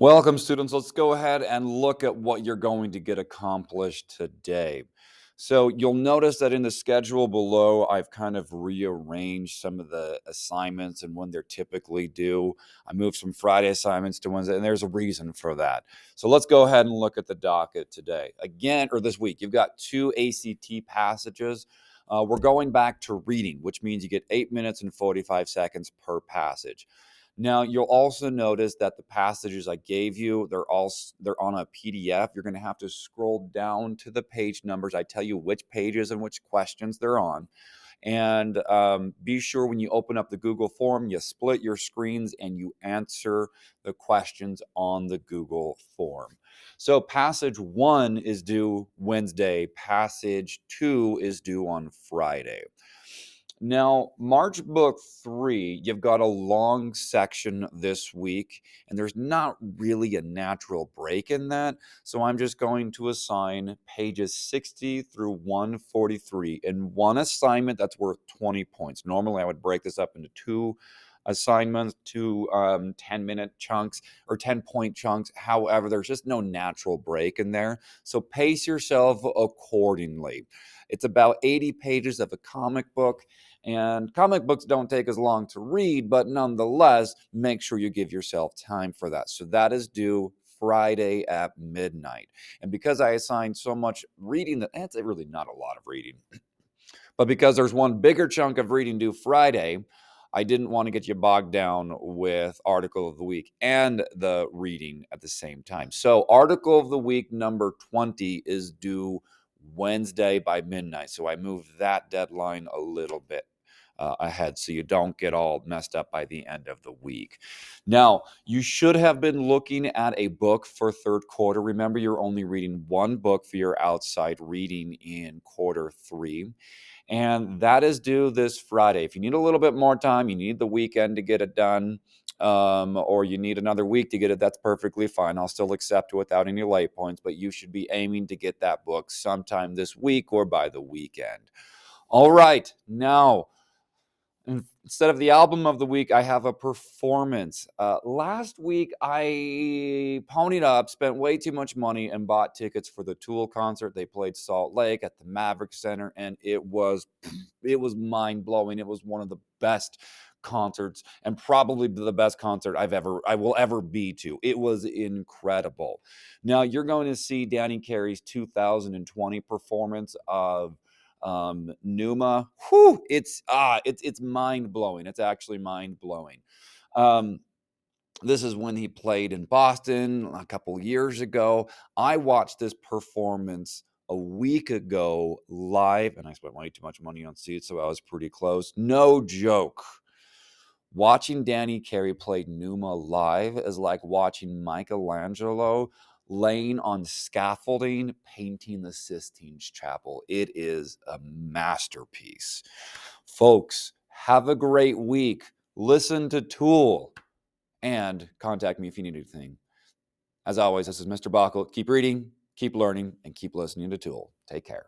Welcome, students. Let's go ahead and look at what you're going to get accomplished today. So, you'll notice that in the schedule below, I've kind of rearranged some of the assignments and when they're typically due. I moved some Friday assignments to Wednesday, and there's a reason for that. So, let's go ahead and look at the docket today. Again, or this week, you've got two ACT passages. We're going back to reading, which means you get 8 minutes and 45 seconds per passage. Now, you'll also notice that the passages I gave you, they're on a PDF. You're going to have to scroll down to the page numbers. I tell you which pages and which questions they're on. And be sure when you open up the Google form, you split your screens and you answer the questions on the Google form. So, passage 1 is due Wednesday, passage 2 is due on Friday. Now, March Book 3, you've got a long section this week, and there's not really a natural break in that. So I'm just going to assign pages 60 through 143 in one assignment that's worth 20 points. Normally, I would break this up into two assignments, two 10-minute chunks or 10-point chunks. However, there's just no natural break in there. So pace yourself accordingly. It's about 80 pages of a comic book. And comic books don't take as long to read, but nonetheless, make sure you give yourself time for that. So that is due Friday at midnight. And because I assigned so much reading, that's really not a lot of reading. But because there's one bigger chunk of reading due Friday, I didn't want to get you bogged down with Article of the Week and the reading at the same time. So, Article of the Week number 20 is due Wednesday by midnight. So, I moved that deadline a little bit ahead so you don't get all messed up by the end of the week. Now, you should have been looking at a book for third quarter. Remember, you're only reading one book for your outside reading in quarter 3. And that is due this Friday. If you need a little bit more time, you need the weekend to get it done, or you need another week to get it, that's perfectly fine. I'll still accept it without any late points, but you should be aiming to get that book sometime this week or by the weekend. All right, now instead of the album of the week, I have a performance. Last week, I ponied up, spent way too much money, and bought tickets for the Tool concert. They played Salt Lake at the Maverick Center, and it was mind blowing. It was one of the best concerts, and probably the best concert I will ever be to. It was incredible. Now you're going to see Danny Carey's 2020 performance of Numa. Whew, it's mind blowing. It's actually mind blowing. Um, this is when he played in Boston a couple years ago. I watched this performance a week ago live, and I spent way too much money on seats, so I was pretty close. No joke. Watching Danny Carey play Numa live is like watching Michelangelo laying on scaffolding painting the Sistine Chapel. It is a masterpiece. Folks, have a great week. Listen to Tool and contact me if you need anything. As always, this is Mr. Bockel. Keep reading, keep learning, and keep listening to Tool. Take care.